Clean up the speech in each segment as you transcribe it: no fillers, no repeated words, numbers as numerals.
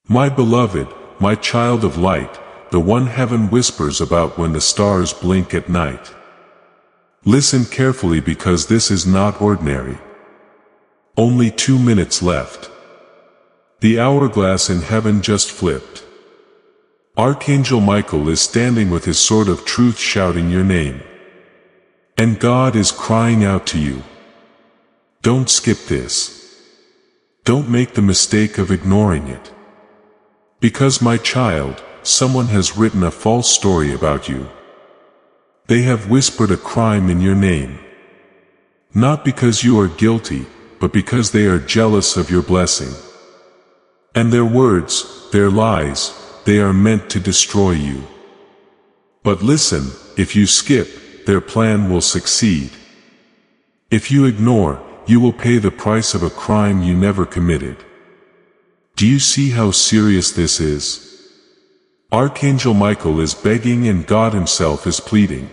My beloved, my child of light, the one heaven whispers about when the stars blink at night. Listen carefully because this is not ordinary. Only 2 minutes left. The hourglass in heaven just flipped. Archangel Michael is standing with his sword of truth shouting your name. And God is crying out to you. Don't skip this. Don't make the mistake of ignoring it. Because my child, someone has written a false story about you. They have whispered a crime in your name. Not because you are guilty, but because they are jealous of your blessing. And their words, their lies, they are meant to destroy you. But listen, if you skip, their plan will succeed. If you ignore, you will pay the price of a crime you never committed. Do you see how serious this is? Archangel Michael is begging and God himself is pleading.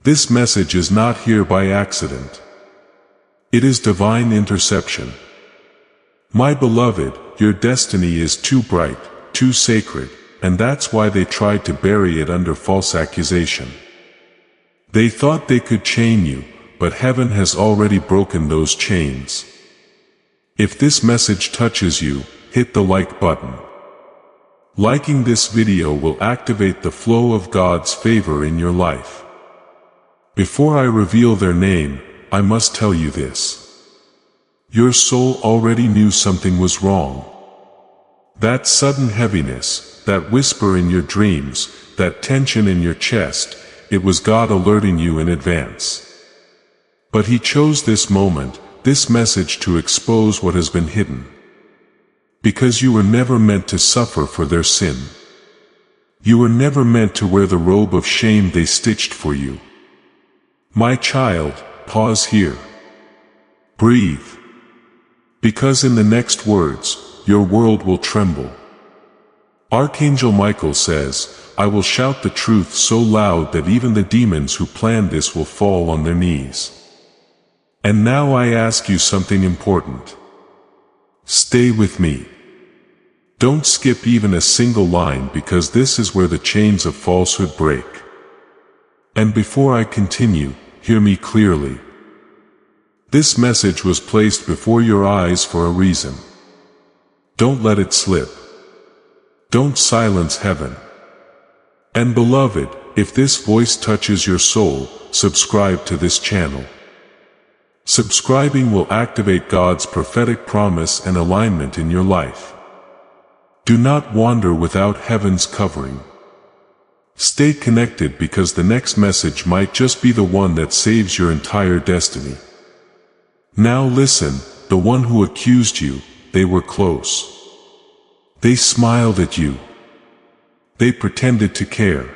This message is not here by accident. It is divine interception. My beloved, your destiny is too bright, too sacred, and that's why they tried to bury it under false accusation. They thought they could chain you, but heaven has already broken those chains. If this message touches you, hit the like button. Liking this video will activate the flow of God's favor in your life. Before I reveal their name, I must tell you this. Your soul already knew something was wrong. That sudden heaviness, that whisper in your dreams, that tension in your chest, it was God alerting you in advance. But He chose this moment, this message to expose what has been hidden. Because you were never meant to suffer for their sin. You were never meant to wear the robe of shame they stitched for you. My child, pause here. Breathe. Because in the next words, your world will tremble. Archangel Michael says, I will shout the truth so loud that even the demons who planned this will fall on their knees. And now I ask you something important. Stay with me. Don't skip even a single line because this is where the chains of falsehood break. And before I continue, hear me clearly. This message was placed before your eyes for a reason. Don't let it slip. Don't silence heaven. And beloved, if this voice touches your soul, subscribe to this channel. Subscribing will activate God's prophetic promise and alignment in your life. Do not wander without heaven's covering. Stay connected because the next message might just be the one that saves your entire destiny. Now listen, the one who accused you, they were close. They smiled at you. They pretended to care.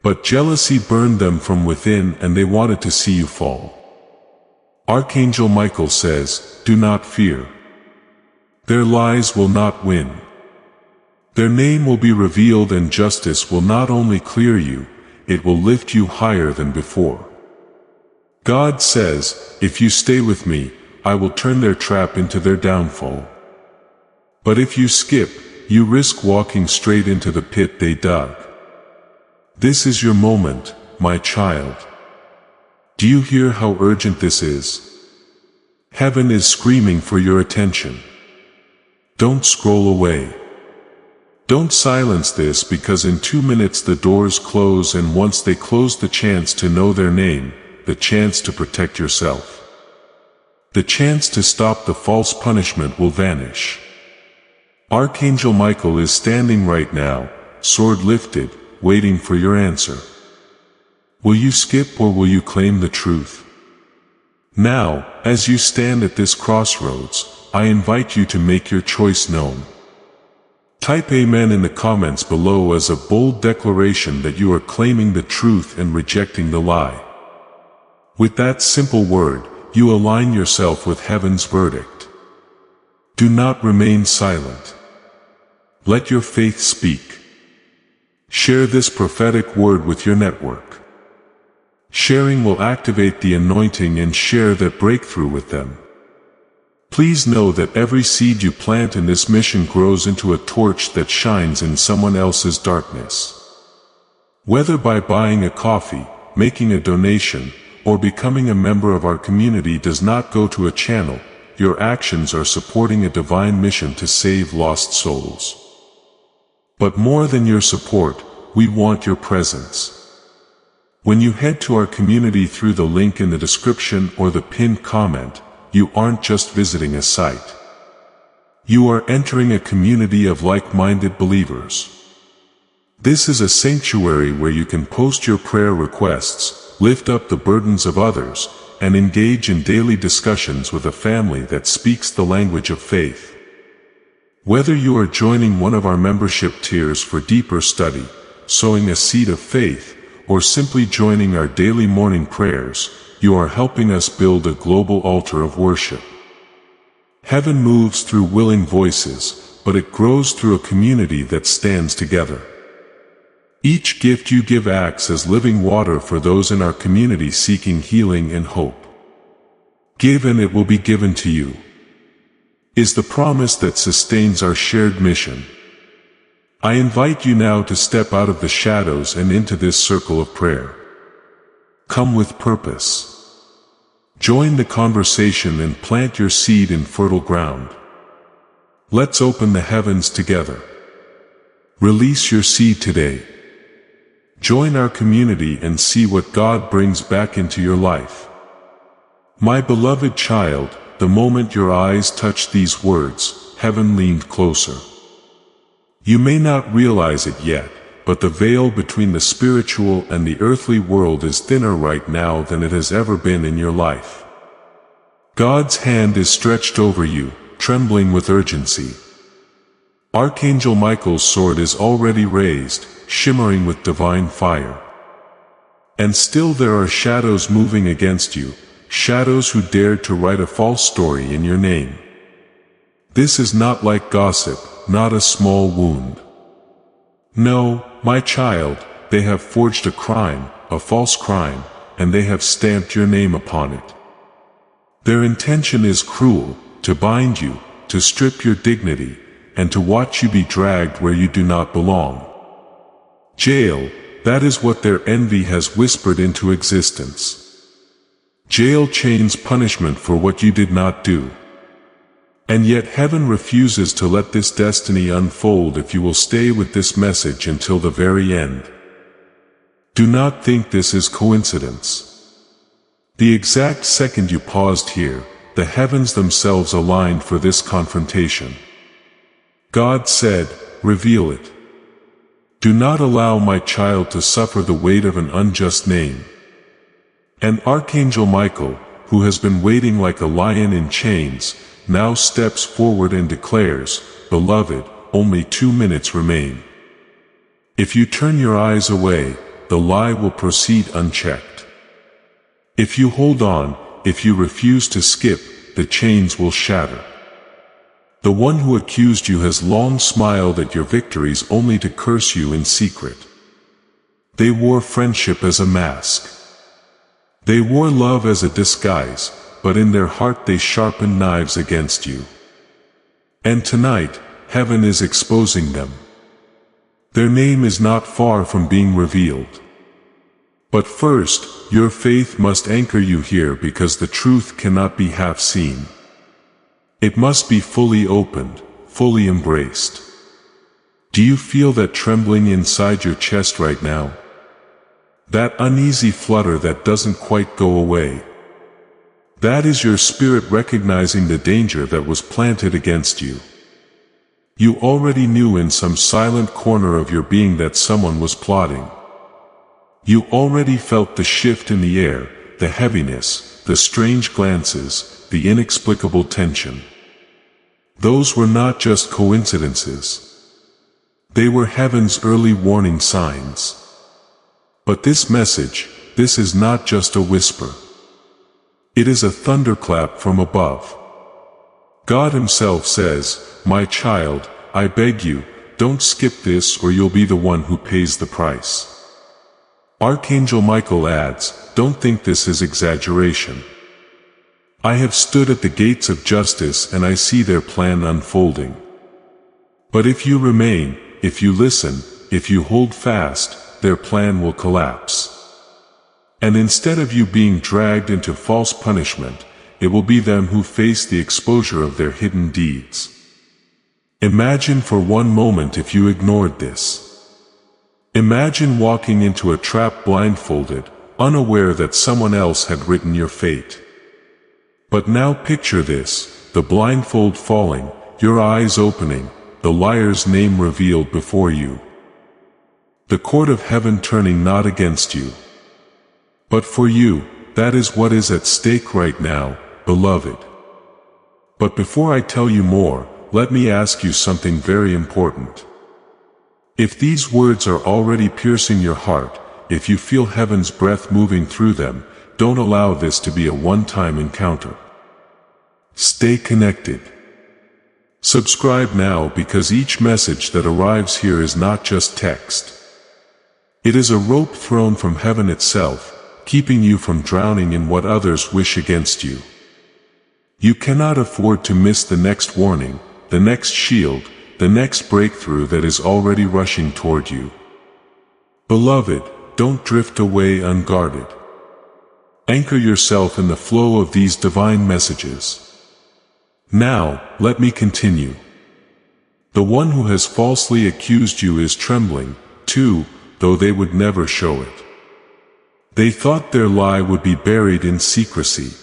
But jealousy burned them from within and they wanted to see you fall. Archangel Michael says, do not fear. Their lies will not win. Their name will be revealed and justice will not only clear you, it will lift you higher than before. God says, if you stay with me, I will turn their trap into their downfall. But if you skip, you risk walking straight into the pit they dug. This is your moment, my child. Do you hear how urgent this is? Heaven is screaming for your attention. Don't scroll away. Don't silence this because in 2 minutes the doors close and once they close the chance to know their name, the chance to protect yourself. The chance to stop the false punishment will vanish. Archangel Michael is standing right now, sword lifted, waiting for your answer. Will you skip or will you claim the truth? Now, as you stand at this crossroads, I invite you to make your choice known. Type Amen in the comments below as a bold declaration that you are claiming the truth and rejecting the lie. With that simple word, you align yourself with heaven's verdict. Do not remain silent. Let your faith speak. Share this prophetic word with your network. Sharing will activate the anointing and share that breakthrough with them. Please know that every seed you plant in this mission grows into a torch that shines in someone else's darkness. Whether by buying a coffee, making a donation, or becoming a member of our community does not go to a channel, your actions are supporting a divine mission to save lost souls. But more than your support, we want your presence. When you head to our community through the link in the description or the pinned comment, you aren't just visiting a site. You are entering a community of like-minded believers. This is a sanctuary where you can post your prayer requests, lift up the burdens of others, and engage in daily discussions with a family that speaks the language of faith. Whether you are joining one of our membership tiers for deeper study, sowing a seed of faith, or simply joining our daily morning prayers, you are helping us build a global altar of worship. Heaven moves through willing voices, but it grows through a community that stands together. Each gift you give acts as living water for those in our community seeking healing and hope. Give and it will be given to you, is the promise that sustains our shared mission. I invite you now to step out of the shadows and into this circle of prayer. Come with purpose. Join the conversation and plant your seed in fertile ground. Let's open the heavens together. Release your seed today. Join our community and see what God brings back into your life. My beloved child, the moment your eyes touched these words, heaven leaned closer. You may not realize it yet, but the veil between the spiritual and the earthly world is thinner right now than it has ever been in your life. God's hand is stretched over you, trembling with urgency. Archangel Michael's sword is already raised, shimmering with divine fire. And still there are shadows moving against you, shadows who dared to write a false story in your name. This is not like gossip, not a small wound. No, my child, they have forged a crime, a false crime, and they have stamped your name upon it. Their intention is cruel, to bind you, to strip your dignity, and to watch you be dragged where you do not belong. Jail, that is what their envy has whispered into existence. Jail chains punishment for what you did not do. And yet heaven refuses to let this destiny unfold if you will stay with this message until the very end. Do not think this is coincidence. The exact second you paused here, the heavens themselves aligned for this confrontation. God said, reveal it. Do not allow my child to suffer the weight of an unjust name. And Archangel Michael, who has been waiting like a lion in chains, now steps forward and declares, Beloved, only 2 minutes remain. If you turn your eyes away, the lie will proceed unchecked. If you hold on, if you refuse to skip, the chains will shatter. The one who accused you has long smiled at your victories only to curse you in secret. They wore friendship as a mask. They wore love as a disguise, but in their heart they sharpened knives against you. And tonight, heaven is exposing them. Their name is not far from being revealed. But first, your faith must anchor you here because the truth cannot be half seen. It must be fully opened, fully embraced. Do you feel that trembling inside your chest right now? That uneasy flutter that doesn't quite go away? That is your spirit recognizing the danger that was planted against you. You already knew in some silent corner of your being that someone was plotting. You already felt the shift in the air, the heaviness, the strange glances, the inexplicable tension. Those were not just coincidences. They were heaven's early warning signs. But this message, this is not just a whisper. It is a thunderclap from above. God Himself says, My child, I beg you, don't skip this or you'll be the one who pays the price. Archangel Michael adds, don't think this is exaggeration. I have stood at the gates of justice and I see their plan unfolding. But if you remain, if you listen, if you hold fast, their plan will collapse. And instead of you being dragged into false punishment, it will be them who face the exposure of their hidden deeds. Imagine for one moment if you ignored this. Imagine walking into a trap blindfolded, unaware that someone else had written your fate. But now picture this, the blindfold falling, your eyes opening, the liar's name revealed before you. The court of heaven turning not against you, but for you. That is what is at stake right now, beloved. But before I tell you more, let me ask you something very important. If these words are already piercing your heart, if you feel heaven's breath moving through them, don't allow this to be a one-time encounter. Stay connected. Subscribe now, because each message that arrives here is not just text. It is a rope thrown from heaven itself, keeping you from drowning in what others wish against you. You cannot afford to miss the next warning, the next shield, the next breakthrough that is already rushing toward you. Beloved, don't drift away unguarded. Anchor yourself in the flow of these divine messages. Now, let me continue. The one who has falsely accused you is trembling, too, though they would never show it. They thought their lie would be buried in secrecy.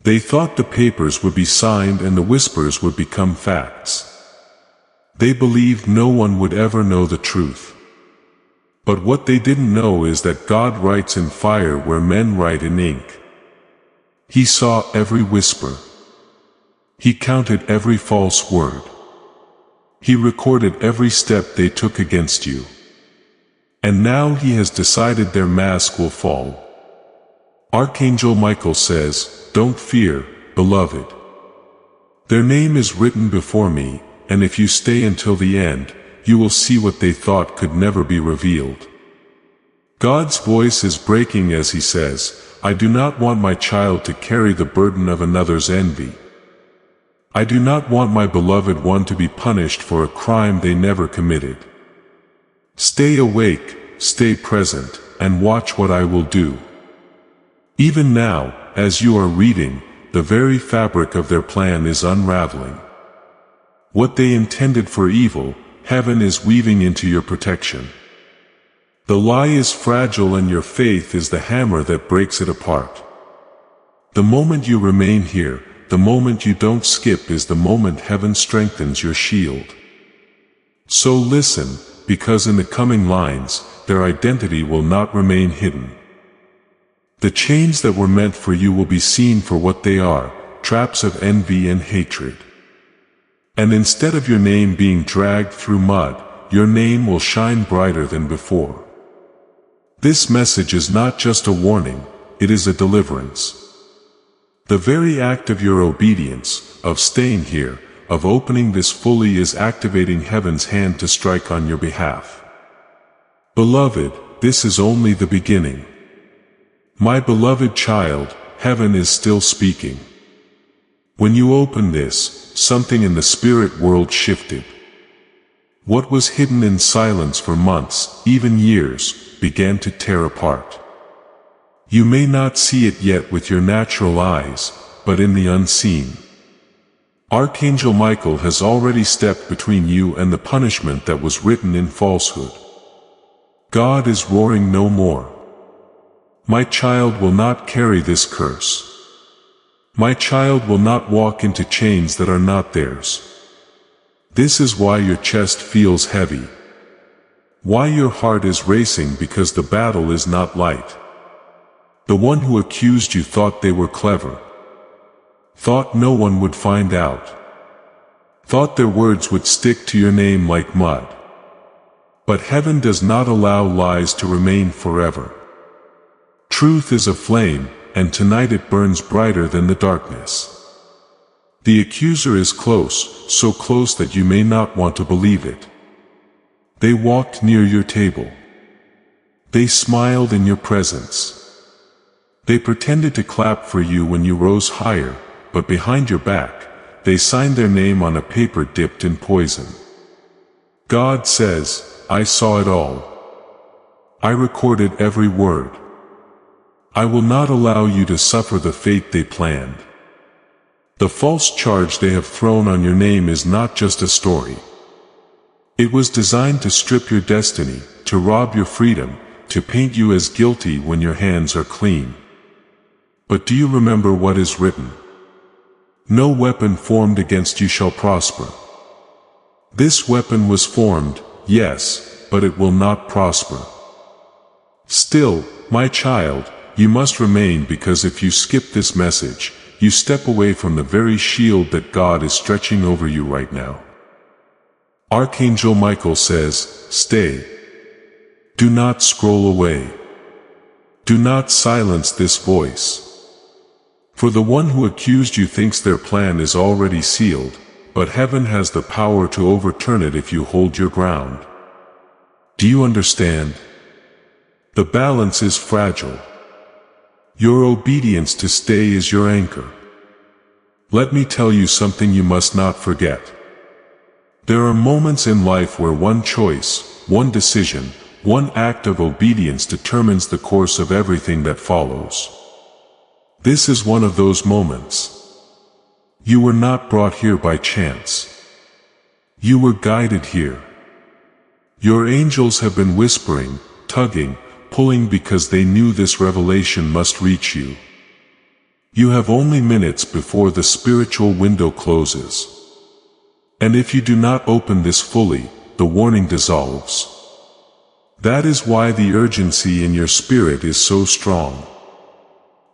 They thought the papers would be signed and the whispers would become facts. They believed no one would ever know the truth. But what they didn't know is that God writes in fire where men write in ink. He saw every whisper. He counted every false word. He recorded every step they took against you. And now he has decided their mask will fall. Archangel Michael says, "Don't fear, beloved. Their name is written before me, and if you stay until the end, you will see what they thought could never be revealed." God's voice is breaking as he says, "I do not want my child to carry the burden of another's envy. I do not want my beloved one to be punished for a crime they never committed. Stay awake, stay present, and watch what I will do." Even now, as you are reading, the very fabric of their plan is unraveling. What they intended for evil, heaven is weaving into your protection. The lie is fragile and your faith is the hammer that breaks it apart. The moment you remain here, the moment you don't skip, is the moment heaven strengthens your shield. So listen, because in the coming lines, their identity will not remain hidden. The chains that were meant for you will be seen for what they are, traps of envy and hatred. And instead of your name being dragged through mud, your name will shine brighter than before. This message is not just a warning, it is a deliverance. The very act of your obedience, of staying here, of opening this fully, is activating heaven's hand to strike on your behalf. Beloved, this is only the beginning. My beloved child, heaven is still speaking. When you open this, something in the spirit world shifted. What was hidden in silence for months, even years, began to tear apart. You may not see it yet with your natural eyes, but in the unseen. Archangel Michael has already stepped between you and the punishment that was written in falsehood. God is roaring no more. My child will not carry this curse. My child will not walk into chains that are not theirs. This is why your chest feels heavy. Why your heart is racing, because the battle is not light. The one who accused you thought they were clever. Thought no one would find out. Thought their words would stick to your name like mud. But heaven does not allow lies to remain forever. Truth is a flame, and tonight it burns brighter than the darkness. The accuser is close, so close that you may not want to believe it. They walked near your table. They smiled in your presence. They pretended to clap for you when you rose higher, but behind your back, they signed their name on a paper dipped in poison. God says, I saw it all. I recorded every word. I will not allow you to suffer the fate they planned. The false charge they have thrown on your name is not just a story. It was designed to strip your destiny, to rob your freedom, to paint you as guilty when your hands are clean. But do you remember what is written? No weapon formed against you shall prosper. This weapon was formed, yes, but it will not prosper. Still, my child, you must remain, because if you skip this message, you step away from the very shield that God is stretching over you right now. Archangel Michael says, stay. Do not scroll away. Do not silence this voice. For the one who accused you thinks their plan is already sealed, but heaven has the power to overturn it if you hold your ground. Do you understand? The balance is fragile. Your obedience to stay is your anchor. Let me tell you something you must not forget. There are moments in life where one choice, one decision, one act of obedience determines the course of everything that follows. This is one of those moments. You were not brought here by chance. You were guided here. Your angels have been whispering, tugging, pulling because they knew this revelation must reach you. You have only minutes before the spiritual window closes. And if you do not open this fully, the warning dissolves. That is why the urgency in your spirit is so strong.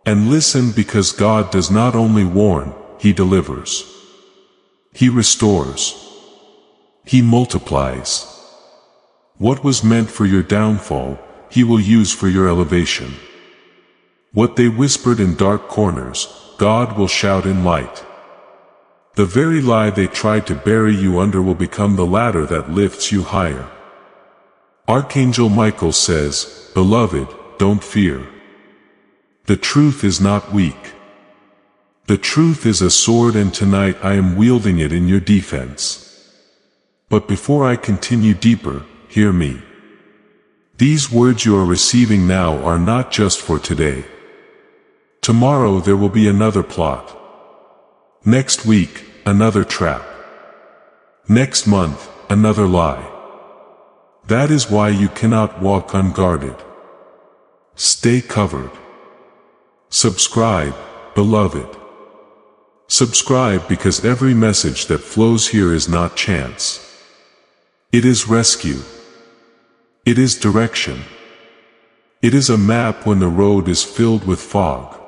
And listen, because God does not only warn, He delivers. He restores. He multiplies. What was meant for your downfall, He will use for your elevation. What they whispered in dark corners, God will shout in light. The very lie they tried to bury you under will become the ladder that lifts you higher. Archangel Michael says, beloved, don't fear. The truth is not weak. The truth is a sword, and tonight I am wielding it in your defense. But before I continue deeper, hear me. These words you are receiving now are not just for today. Tomorrow there will be another plot. Next week, another trap. Next month, another lie. That is why you cannot walk unguarded. Stay covered. Subscribe, beloved. Subscribe, because every message that flows here is not chance. It is rescue. It is direction. It is a map when the road is filled with fog.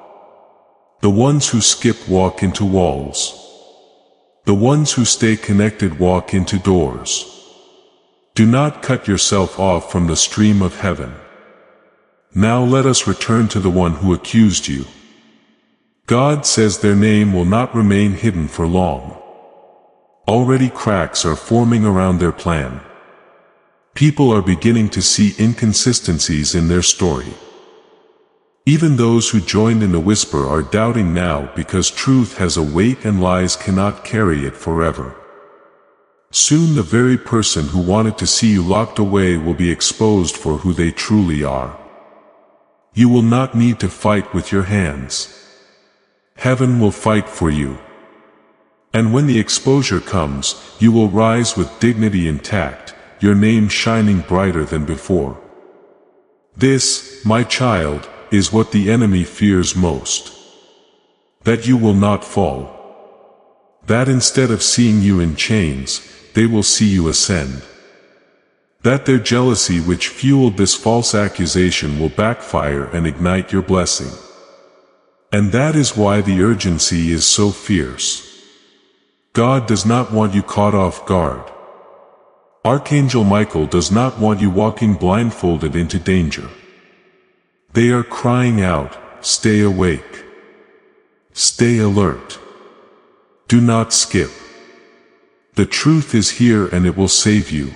The ones who skip walk into walls. The ones who stay connected walk into doors. Do not cut yourself off from the stream of heaven. Now let us return to the one who accused you. God says their name will not remain hidden for long. Already cracks are forming around their plan. People are beginning to see inconsistencies in their story. Even those who joined in the whisper are doubting now, because truth has a weight and lies cannot carry it forever. Soon the very person who wanted to see you locked away will be exposed for who they truly are. You will not need to fight with your hands. Heaven will fight for you. And when the exposure comes, you will rise with dignity intact, your name shining brighter than before. This, my child, is what the enemy fears most. That you will not fall. That instead of seeing you in chains, they will see you ascend. That their jealousy which fueled this false accusation will backfire and ignite your blessing. And that is why the urgency is so fierce. God does not want you caught off guard. Archangel Michael does not want you walking blindfolded into danger. They are crying out, stay awake. Stay alert. Do not skip. The truth is here and it will save you.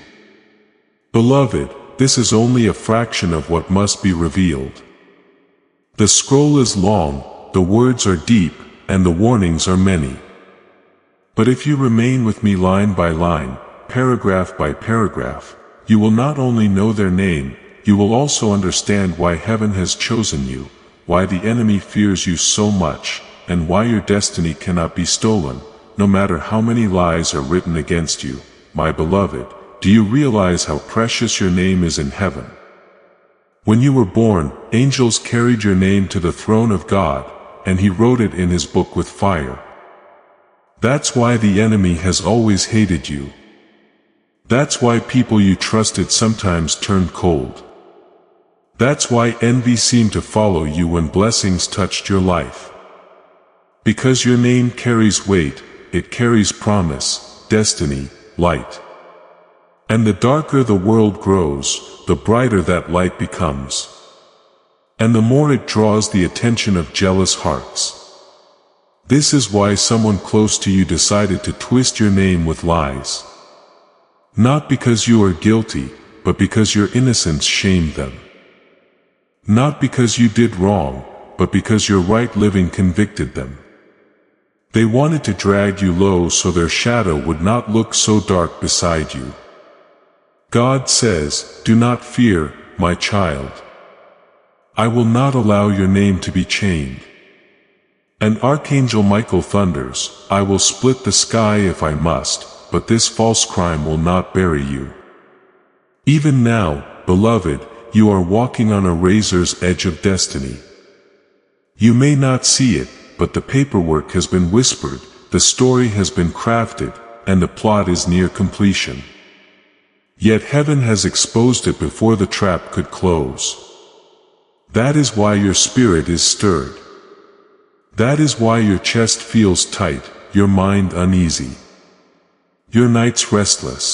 Beloved, this is only a fraction of what must be revealed. The scroll is long, the words are deep, and the warnings are many. But if you remain with me line by line, paragraph by paragraph, you will not only know their name, you will also understand why heaven has chosen you, why the enemy fears you so much, and why your destiny cannot be stolen, no matter how many lies are written against you. My beloved, do you realize how precious your name is in heaven? When you were born, angels carried your name to the throne of God, and He wrote it in His book with fire. That's why the enemy has always hated you. That's why people you trusted sometimes turned cold. That's why envy seemed to follow you when blessings touched your life. Because your name carries weight, it carries promise, destiny, light. And the darker the world grows, the brighter that light becomes. And the more it draws the attention of jealous hearts. This is why someone close to you decided to twist your name with lies. Not because you are guilty, but because your innocence shamed them. Not because you did wrong, but because your right living convicted them. They wanted to drag you low so their shadow would not look so dark beside you. God says, "Do not fear, my child. I will not allow your name to be chained." And Archangel Michael thunders, "I will split the sky if I must, but this false crime will not bury you." Even now, beloved, you are walking on a razor's edge of destiny. You may not see it, but the paperwork has been whispered, the story has been crafted, and the plot is near completion. Yet heaven has exposed it before the trap could close. That is why your spirit is stirred. That is why your chest feels tight, your mind uneasy. Your nights restless.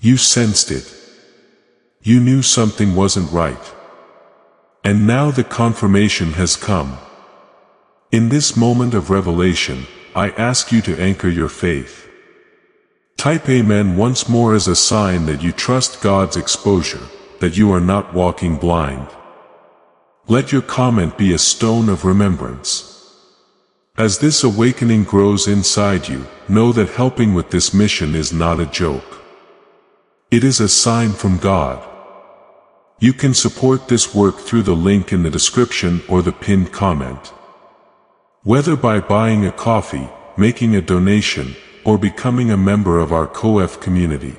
You sensed it. You knew something wasn't right. And now the confirmation has come. In this moment of revelation, I ask you to anchor your faith. Type Amen once more as a sign that you trust God's exposure, that you are not walking blind. Let your comment be a stone of remembrance. As this awakening grows inside you, know that helping with this mission is not a joke. It is a sign from God. You can support this work through the link in the description or the pinned comment. Whether by buying a coffee, making a donation, or becoming a member of our COF community.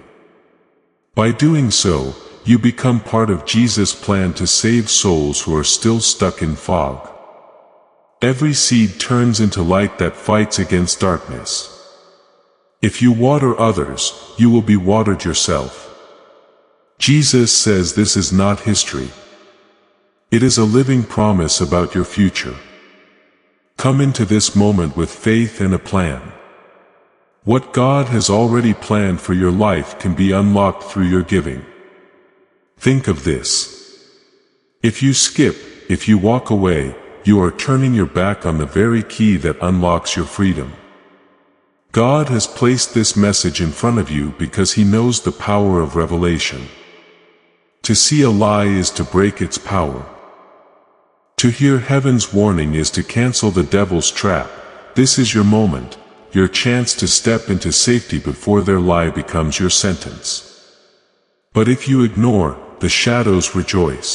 By doing so, you become part of Jesus' plan to save souls who are still stuck in fog. Every seed turns into light that fights against darkness. If you water others, you will be watered yourself. Jesus says this is not history. It is a living promise about your future. Come into this moment with faith and a plan. What God has already planned for your life can be unlocked through your giving. Think of this. If you skip, if you walk away, you are turning your back on the very key that unlocks your freedom. God has placed this message in front of you because He knows the power of revelation. To see a lie is to break its power. To hear heaven's warning is to cancel the devil's trap. This is your moment, your chance to step into safety before their lie becomes your sentence. But if you ignore, the shadows rejoice.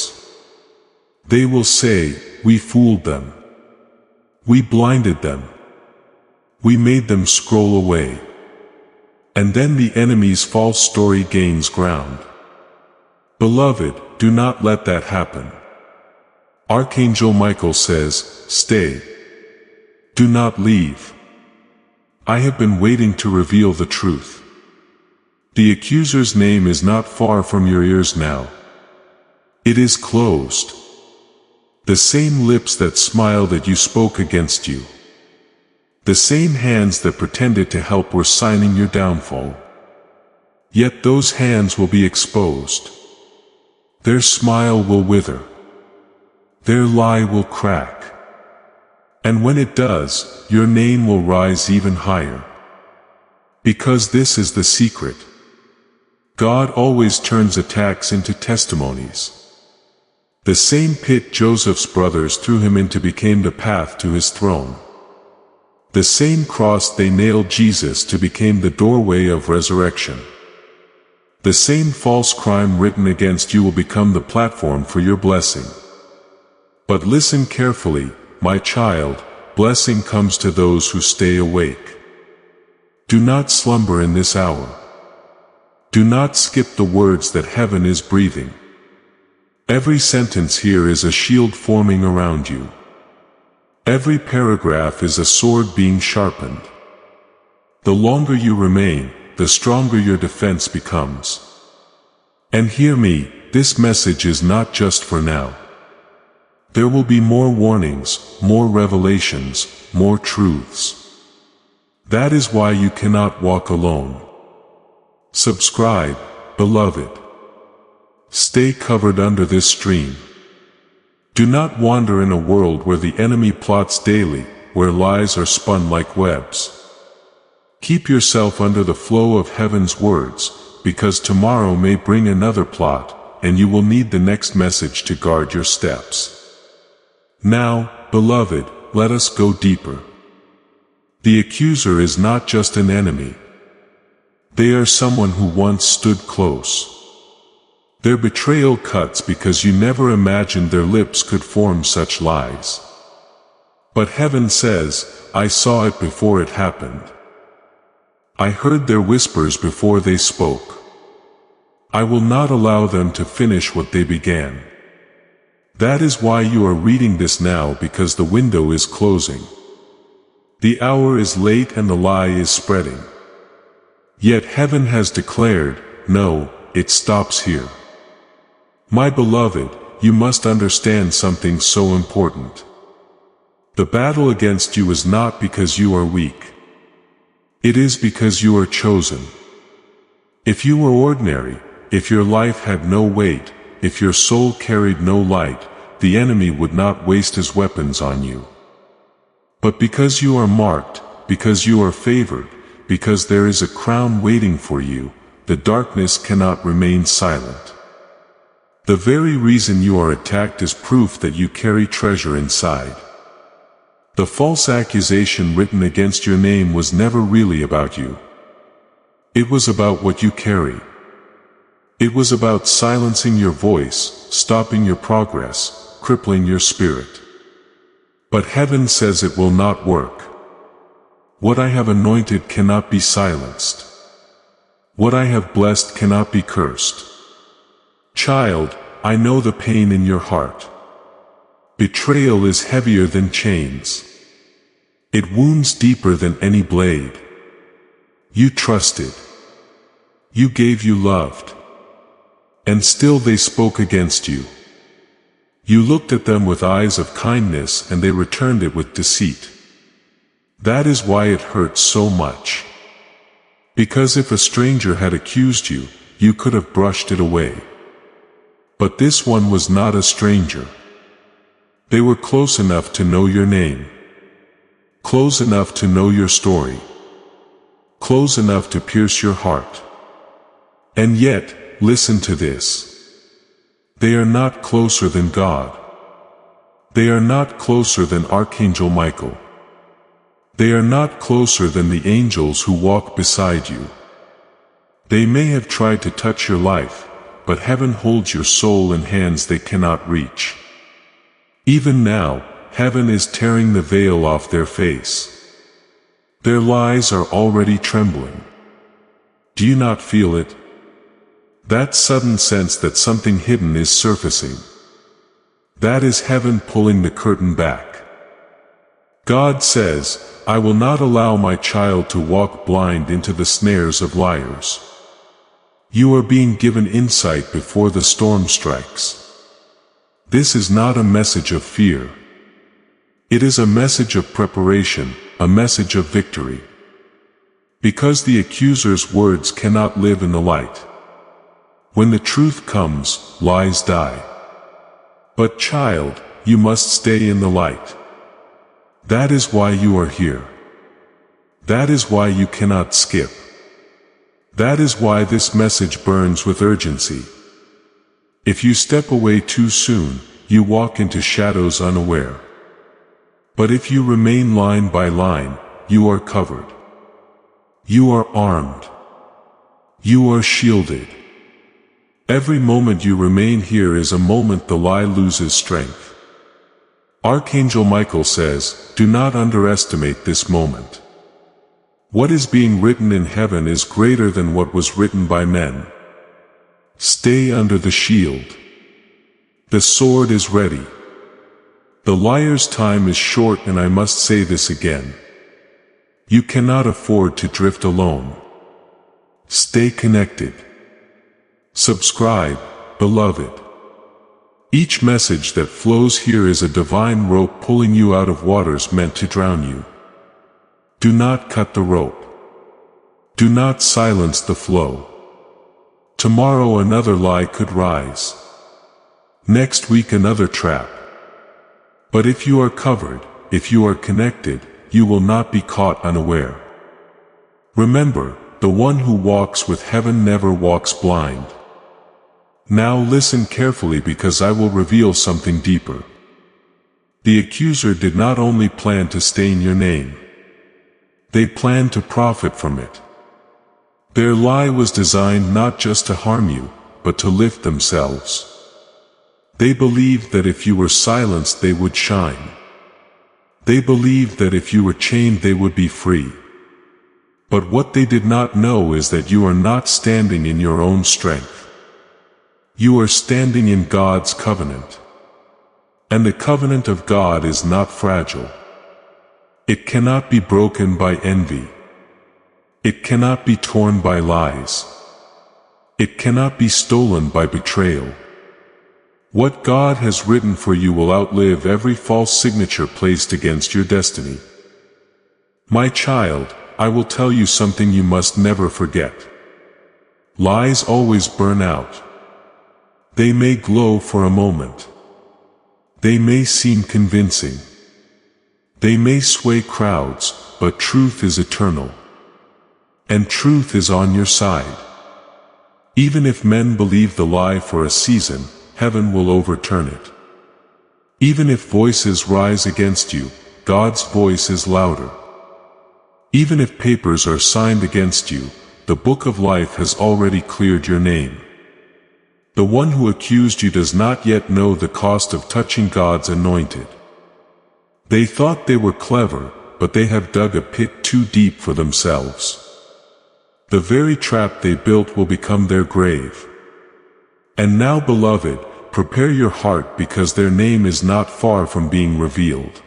They will say, "We fooled them. We blinded them. We made them scroll away." And then the enemy's false story gains ground. Beloved, do not let that happen. Archangel Michael says, "Stay. Do not leave. I have been waiting to reveal the truth." The accuser's name is not far from your ears now. It is closed. The same lips that smiled at you spoke against you. The same hands that pretended to help were signing your downfall. Yet those hands will be exposed. Their smile will wither. Their lie will crack. And when it does, your name will rise even higher. Because this is the secret. God always turns attacks into testimonies. The same pit Joseph's brothers threw him into became the path to his throne. The same cross they nailed Jesus to became the doorway of resurrection. The same false crime written against you will become the platform for your blessing. But listen carefully, my child, blessing comes to those who stay awake. Do not slumber in this hour. Do not skip the words that heaven is breathing. Every sentence here is a shield forming around you. Every paragraph is a sword being sharpened. The longer you remain, the stronger your defense becomes. And hear me, this message is not just for now. There will be more warnings, more revelations, more truths. That is why you cannot walk alone. Subscribe, beloved. Stay covered under this stream. Do not wander in a world where the enemy plots daily, where lies are spun like webs. Keep yourself under the flow of heaven's words, because tomorrow may bring another plot, and you will need the next message to guard your steps. Now, beloved, let us go deeper. The accuser is not just an enemy. They are someone who once stood close. Their betrayal cuts because you never imagined their lips could form such lies. But heaven says, I saw it before it happened. I heard their whispers before they spoke. I will not allow them to finish what they began. That is why you are reading this now, because the window is closing. The hour is late and the lie is spreading. Yet heaven has declared, no, it stops here. My beloved, you must understand something so important. The battle against you is not because you are weak. It is because you are chosen. If you were ordinary, if your life had no weight, if your soul carried no light, the enemy would not waste his weapons on you. But because you are marked, because you are favored, because there is a crown waiting for you, the darkness cannot remain silent. The very reason you are attacked is proof that you carry treasure inside. The false accusation written against your name was never really about you. It was about what you carry. It was about silencing your voice, stopping your progress, crippling your spirit. But heaven says it will not work. What I have anointed cannot be silenced. What I have blessed cannot be cursed. Child, I know the pain in your heart. Betrayal is heavier than chains. It wounds deeper than any blade. You trusted. You gave, you loved. And still they spoke against you. You looked at them with eyes of kindness and they returned it with deceit. That is why it hurts so much. Because if a stranger had accused you, you could have brushed it away. But this one was not a stranger. They were close enough to know your name. Close enough to know your story. Close enough to pierce your heart. And yet, listen to this. They are not closer than God. They are not closer than Archangel Michael. They are not closer than the angels who walk beside you. They may have tried to touch your life, but heaven holds your soul in hands they cannot reach. Even now, heaven is tearing the veil off their face. Their lies are already trembling. Do you not feel it? That sudden sense that something hidden is surfacing. That is heaven pulling the curtain back. God says, I will not allow my child to walk blind into the snares of liars. You are being given insight before the storm strikes. This is not a message of fear. It is a message of preparation, a message of victory. Because the accuser's words cannot live in the light. When the truth comes, lies die. But child, you must stay in the light. That is why you are here. That is why you cannot skip. That is why this message burns with urgency. If you step away too soon, you walk into shadows unaware. But if you remain line by line, you are covered. You are armed. You are shielded. Every moment you remain here is a moment the lie loses strength. Archangel Michael says, do not underestimate this moment. What is being written in heaven is greater than what was written by men. Stay under the shield. The sword is ready. The liar's time is short, and I must say this again. You cannot afford to drift alone. Stay connected. Subscribe, beloved. Each message that flows here is a divine rope pulling you out of waters meant to drown you. Do not cut the rope. Do not silence the flow. Tomorrow another lie could rise. Next week another trap. But if you are covered, if you are connected, you will not be caught unaware. Remember, the one who walks with heaven never walks blind. Now listen carefully, because I will reveal something deeper. The accuser did not only plan to stain your name. They planned to profit from it. Their lie was designed not just to harm you, but to lift themselves. They believed that if you were silenced they would shine. They believed that if you were chained they would be free. But what they did not know is that you are not standing in your own strength. You are standing in God's covenant. And the covenant of God is not fragile. It cannot be broken by envy. It cannot be torn by lies. It cannot be stolen by betrayal. What God has written for you will outlive every false signature placed against your destiny. My child, I will tell you something you must never forget. Lies always burn out. They may glow for a moment. They may seem convincing. They may sway crowds, but truth is eternal. And truth is on your side. Even if men believe the lie for a season, heaven will overturn it. Even if voices rise against you, God's voice is louder. Even if papers are signed against you, the book of life has already cleared your name. The one who accused you does not yet know the cost of touching God's anointed. They thought they were clever, but they have dug a pit too deep for themselves. The very trap they built will become their grave. And now, beloved, prepare your heart, because their name is not far from being revealed.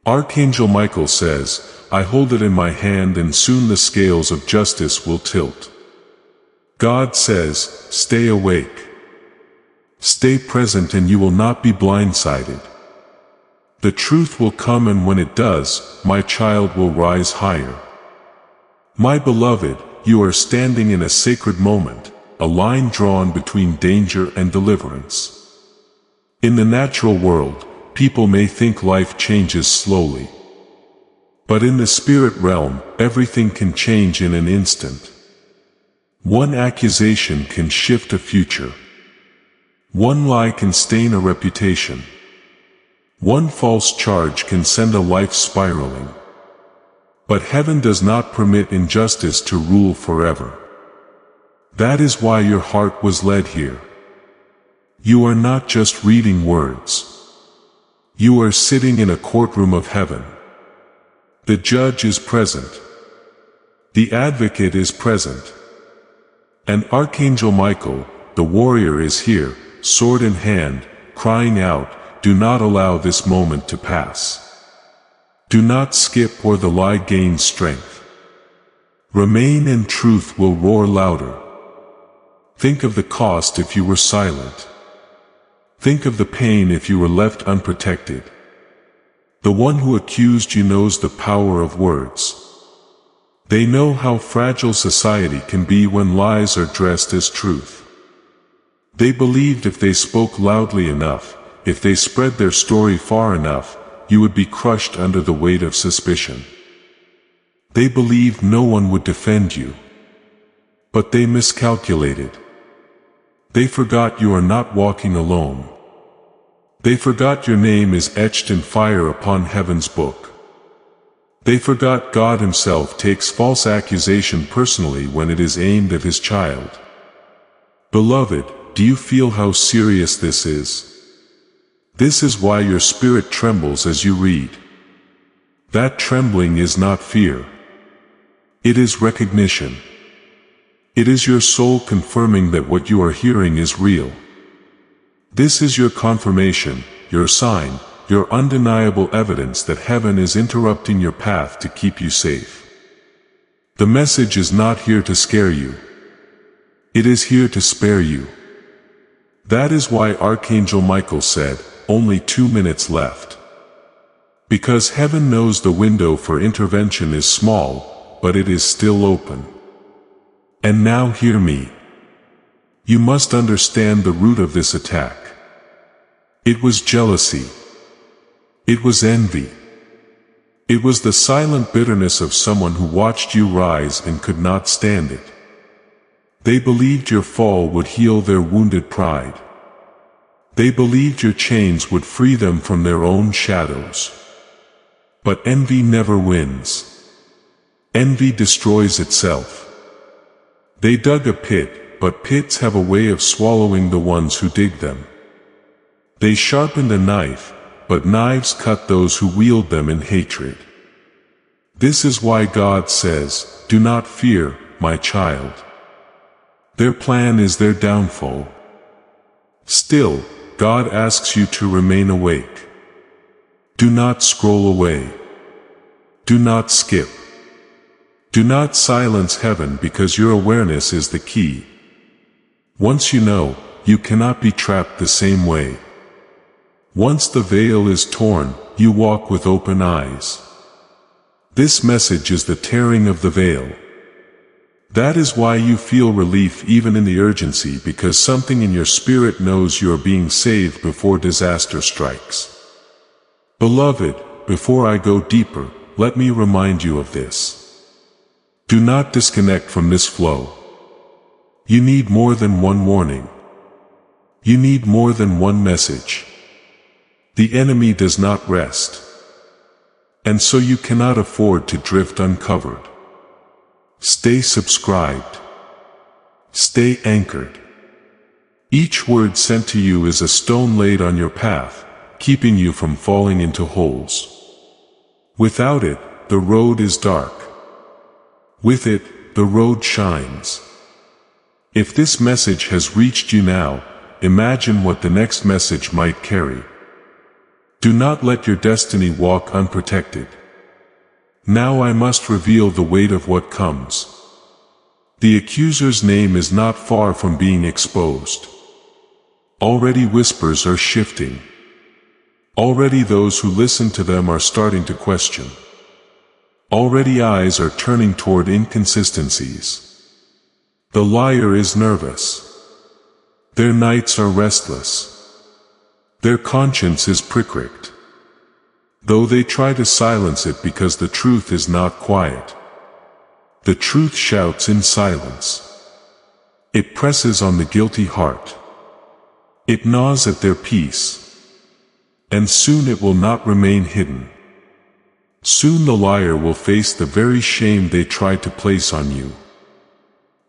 Archangel Michael says, I hold it in my hand, and soon the scales of justice will tilt. God says, stay awake. Stay present, and you will not be blindsided. The truth will come, and when it does, my child will rise higher. My beloved, you are standing in a sacred moment, a line drawn between danger and deliverance. In the natural world, people may think life changes slowly. But in the spirit realm, everything can change in an instant. One accusation can shift a future. One lie can stain a reputation. One false charge can send a life spiraling. But heaven does not permit injustice to rule forever. That is why your heart was led here. You are not just reading words. You are sitting in a courtroom of heaven. The judge is present. The advocate is present. And Archangel Michael, the warrior, is here, sword in hand, crying out, do not allow this moment to pass. Do not skip, or the lie gains strength. Remain, and truth will roar louder. Think of the cost if you were silent. Think of the pain if you were left unprotected. The one who accused you knows the power of words. They know how fragile society can be when lies are dressed as truth. They believed if they spoke loudly enough, if they spread their story far enough, you would be crushed under the weight of suspicion. They believed no one would defend you. But they miscalculated. They forgot you are not walking alone. They forgot your name is etched in fire upon heaven's book. They forgot God Himself takes false accusation personally when it is aimed at His child. Beloved, do you feel how serious this is? This is why your spirit trembles as you read. That trembling is not fear. It is recognition. It is your soul confirming that what you are hearing is real. This is your confirmation, your sign, your undeniable evidence that heaven is interrupting your path to keep you safe. The message is not here to scare you. It is here to spare you. That is why Archangel Michael said, "Only 2 minutes left." Because heaven knows the window for intervention is small, but it is still open. And now hear me. You must understand the root of this attack. It was jealousy. It was envy. It was the silent bitterness of someone who watched you rise and could not stand it. They believed your fall would heal their wounded pride. They believed your chains would free them from their own shadows. But envy never wins. Envy destroys itself. They dug a pit, but pits have a way of swallowing the ones who dig them. They sharpened a knife, but knives cut those who wield them in hatred. This is why God says, "Do not fear, my child." Their plan is their downfall. Still, God asks you to remain awake. Do not scroll away. Do not skip. Do not silence heaven because your awareness is the key. Once you know, you cannot be trapped the same way. Once the veil is torn, you walk with open eyes. This message is the tearing of the veil. That is why you feel relief even in the urgency, because something in your spirit knows you are being saved before disaster strikes. Beloved, before I go deeper, let me remind you of this. Do not disconnect from this flow. You need more than one warning. You need more than one message. The enemy does not rest. And so you cannot afford to drift uncovered. Stay subscribed. Stay anchored. Each word sent to you is a stone laid on your path, keeping you from falling into holes. Without it, the road is dark. With it, the road shines. If this message has reached you now, imagine what the next message might carry. Do not let your destiny walk unprotected. Now I must reveal the weight of what comes. The accuser's name is not far from being exposed. Already whispers are shifting. Already those who listen to them are starting to question. Already eyes are turning toward inconsistencies. The liar is nervous. Their nights are restless. Their conscience is pricked. Though they try to silence it because the truth is not quiet. The truth shouts in silence. It presses on the guilty heart. It gnaws at their peace. And soon it will not remain hidden. Soon the liar will face the very shame they tried to place on you.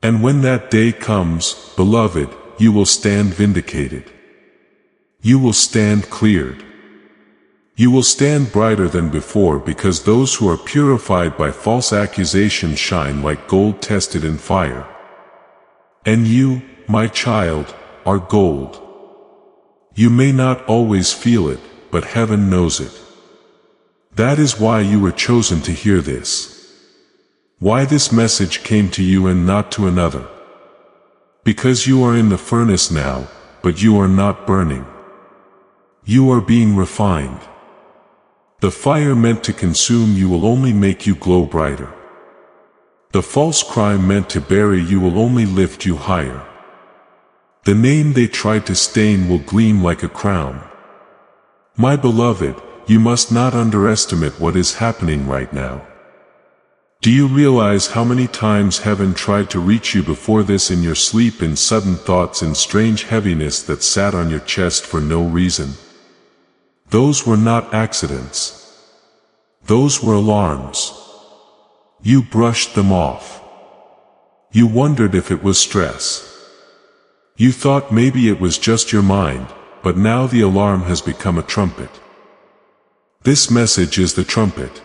And when that day comes, beloved, you will stand vindicated. You will stand cleared. You will stand brighter than before, because those who are purified by false accusation shine like gold tested in fire. And you, my child, are gold. You may not always feel it, but heaven knows it. That is why you were chosen to hear this. Why this message came to you and not to another. Because you are in the furnace now, but you are not burning. You are being refined. The fire meant to consume you will only make you glow brighter. The false crime meant to bury you will only lift you higher. The name they tried to stain will gleam like a crown. My beloved, you must not underestimate what is happening right now. Do you realize how many times heaven tried to reach you before this in your sleep, in sudden thoughts and strange heaviness that sat on your chest for no reason? Those were not accidents. Those were alarms. You brushed them off. You wondered if it was stress. You thought maybe it was just your mind, but now the alarm has become a trumpet. This message is the trumpet.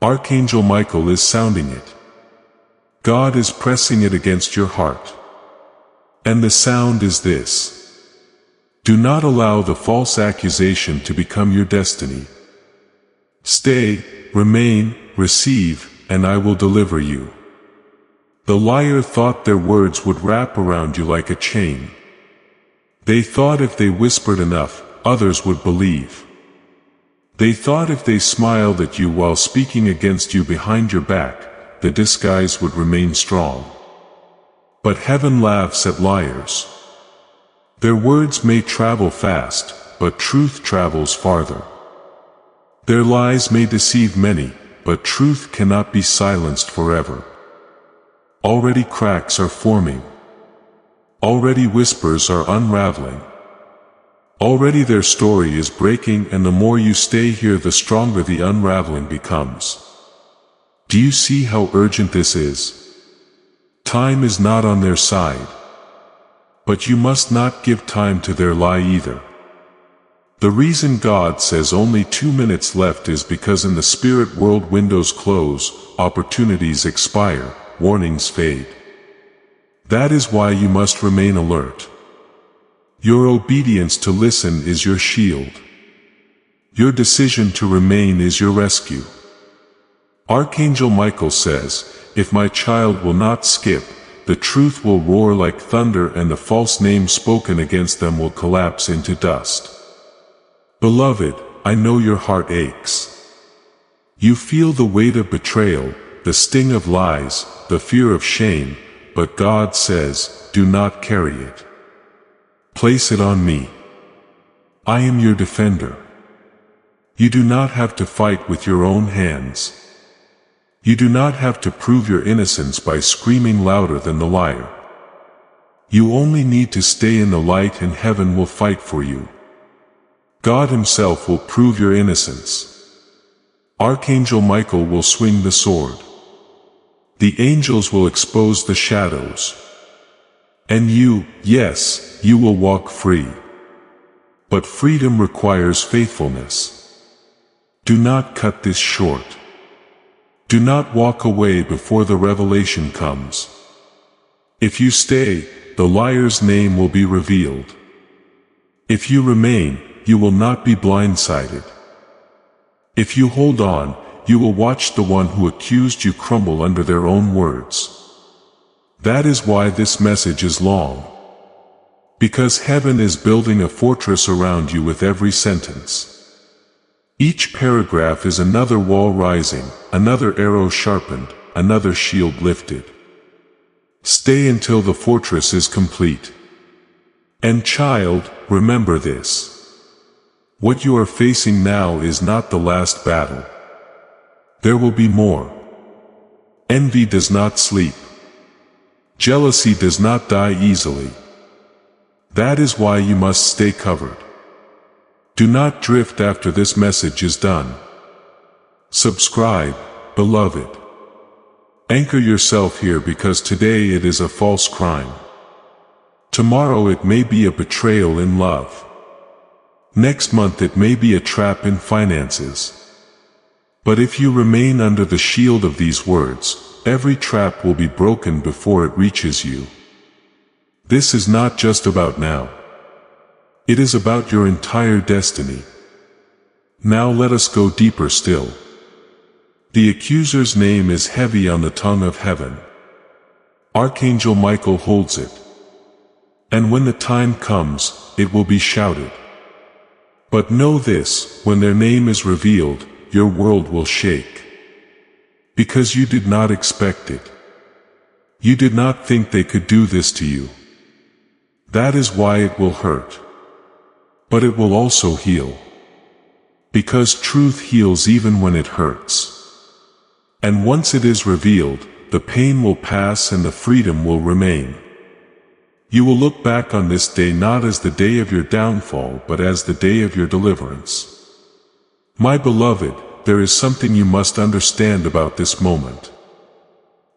Archangel Michael is sounding it. God is pressing it against your heart. And the sound is this: do not allow the false accusation to become your destiny. Stay, remain, receive, and I will deliver you. The liar thought their words would wrap around you like a chain. They thought if they whispered enough, others would believe. They thought if they smiled at you while speaking against you behind your back, the disguise would remain strong. But heaven laughs at liars. Their words may travel fast, but truth travels farther. Their lies may deceive many, but truth cannot be silenced forever. Already cracks are forming. Already whispers are unraveling. Already their story is breaking, and the more you stay here, the stronger the unraveling becomes. Do you see how urgent this is? Time is not on their side. But you must not give time to their lie either. The reason God says only 2 minutes left is because in the spirit world windows close, opportunities expire, warnings fade. That is why you must remain alert. Your obedience to listen is your shield. Your decision to remain is your rescue. Archangel Michael says, if my child will not skip, the truth will roar like thunder, and the false name spoken against them will collapse into dust. Beloved, I know your heart aches. You feel the weight of betrayal, the sting of lies, the fear of shame, but God says, do not carry it. Place it on me. I am your defender. You do not have to fight with your own hands. You do not have to prove your innocence by screaming louder than the liar. You only need to stay in the light, and heaven will fight for you. God Himself will prove your innocence. Archangel Michael will swing the sword. The angels will expose the shadows. And you, yes, you will walk free. But freedom requires faithfulness. Do not cut this short. Do not walk away before the revelation comes. If you stay, the liar's name will be revealed. If you remain, you will not be blindsided. If you hold on, you will watch the one who accused you crumble under their own words. That is why this message is long. Because heaven is building a fortress around you with every sentence. Each paragraph is another wall rising, another arrow sharpened, another shield lifted. Stay until the fortress is complete. And child, remember this. What you are facing now is not the last battle. There will be more. Envy does not sleep. Jealousy does not die easily. That is why you must stay covered. Do not drift after this message is done. Subscribe, beloved. Anchor yourself here, because today it is a false crime. Tomorrow it may be a betrayal in love. Next month it may be a trap in finances. But if you remain under the shield of these words, every trap will be broken before it reaches you. This is not just about now. It is about your entire destiny. Now let us go deeper still. The accuser's name is heavy on the tongue of heaven. Archangel Michael holds it. And when the time comes, it will be shouted. But know this, when their name is revealed, your world will shake. Because you did not expect it. You did not think they could do this to you. That is why it will hurt. But it will also heal. Because truth heals even when it hurts. And once it is revealed, the pain will pass and the freedom will remain. You will look back on this day not as the day of your downfall but as the day of your deliverance. My beloved, there is something you must understand about this moment.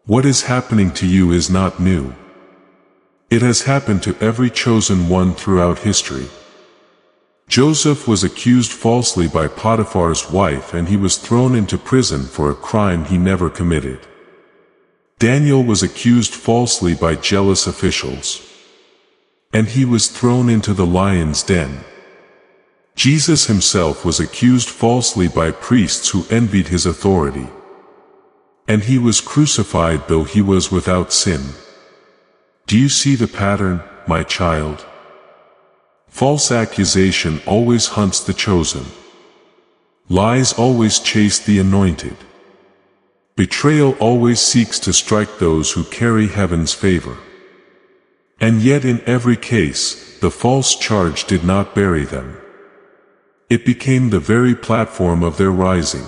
What is happening to you is not new. It has happened to every chosen one throughout history. Joseph was accused falsely by Potiphar's wife and he was thrown into prison for a crime he never committed. Daniel was accused falsely by jealous officials, and he was thrown into the lion's den. Jesus himself was accused falsely by priests who envied his authority, and he was crucified though he was without sin. Do you see the pattern, my child? False accusation always hunts the chosen. Lies always chase the anointed. Betrayal always seeks to strike those who carry heaven's favor. And yet in every case, the false charge did not bury them. It became the very platform of their rising.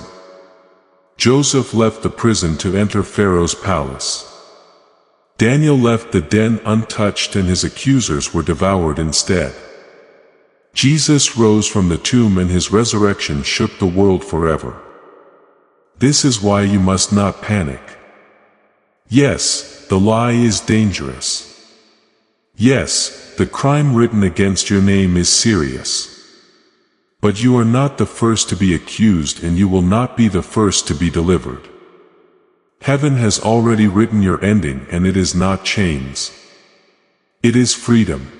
Joseph left the prison to enter Pharaoh's palace. Daniel left the den untouched and his accusers were devoured instead. Jesus rose from the tomb and his resurrection shook the world forever. This is why you must not panic. Yes, the lie is dangerous. Yes, the crime written against your name is serious. But you are not the first to be accused and you will not be the first to be delivered. Heaven has already written your ending and it is not chains. It is freedom.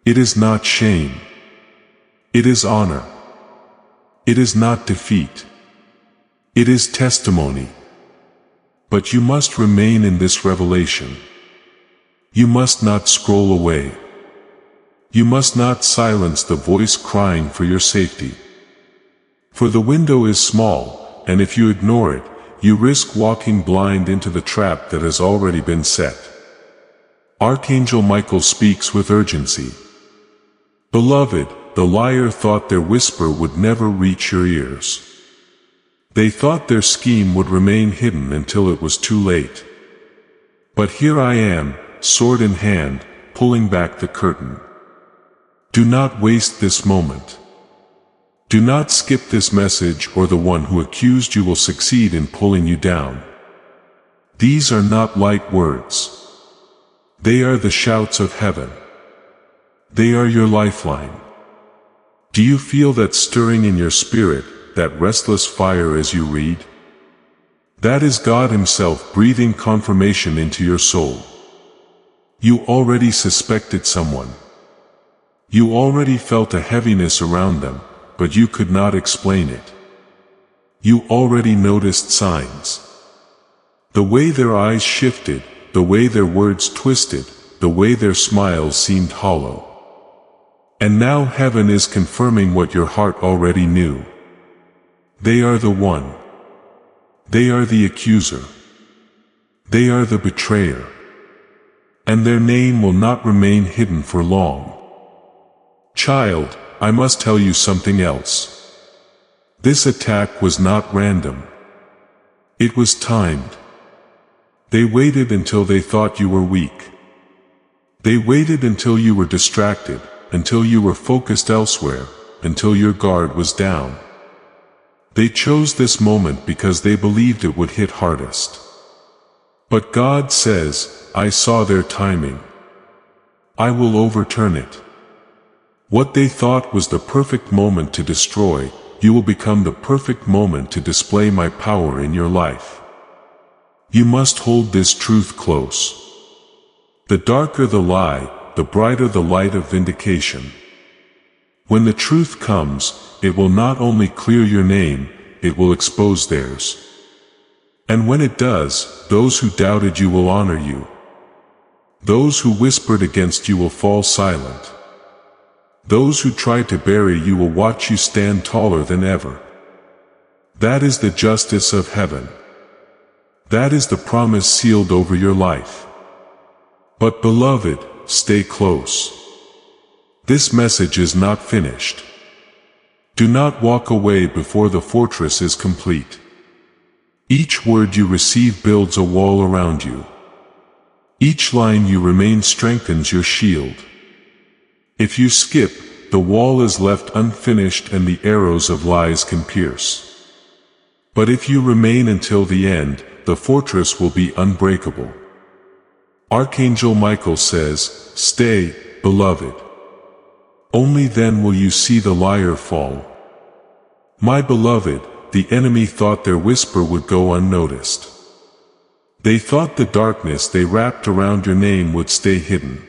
It is not shame. It is honor. It is not defeat. It is testimony. But you must remain in this revelation. You must not scroll away. You must not silence the voice crying for your safety. For the window is small, and if you ignore it, you risk walking blind into the trap that has already been set. Archangel Michael speaks with urgency. Beloved, the liar thought their whisper would never reach your ears. They thought their scheme would remain hidden until it was too late. But here I am, sword in hand, pulling back the curtain. Do not waste this moment. Do not skip this message or the one who accused you will succeed in pulling you down. These are not light words. They are the shouts of heaven. They are your lifeline. Do you feel that stirring in your spirit, that restless fire as you read? That is God Himself breathing confirmation into your soul. You already suspected someone. You already felt a heaviness around them, but you could not explain it. You already noticed signs. The way their eyes shifted, the way their words twisted, the way their smiles seemed hollow. And now heaven is confirming what your heart already knew. They are the one. They are the accuser. They are the betrayer. And their name will not remain hidden for long. Child, I must tell you something else. This attack was not random. It was timed. They waited until they thought you were weak. They waited until you were distracted, until you were focused elsewhere, until your guard was down. They chose this moment because they believed it would hit hardest. But God says, I saw their timing. I will overturn it. What they thought was the perfect moment to destroy, you will become the perfect moment to display my power in your life. You must hold this truth close. The darker the lie, the brighter the light of vindication. When the truth comes, it will not only clear your name, it will expose theirs. And when it does, those who doubted you will honor you. Those who whispered against you will fall silent. Those who tried to bury you will watch you stand taller than ever. That is the justice of heaven. That is the promise sealed over your life. But beloved, stay close. This message is not finished. Do not walk away before the fortress is complete. Each word you receive builds a wall around you. Each line you remain strengthens your shield. If you skip, the wall is left unfinished and the arrows of lies can pierce. But if you remain until the end, the fortress will be unbreakable. Archangel Michael says, "Stay, beloved. Only then will you see the liar fall." My beloved, the enemy thought their whisper would go unnoticed. They thought the darkness they wrapped around your name would stay hidden.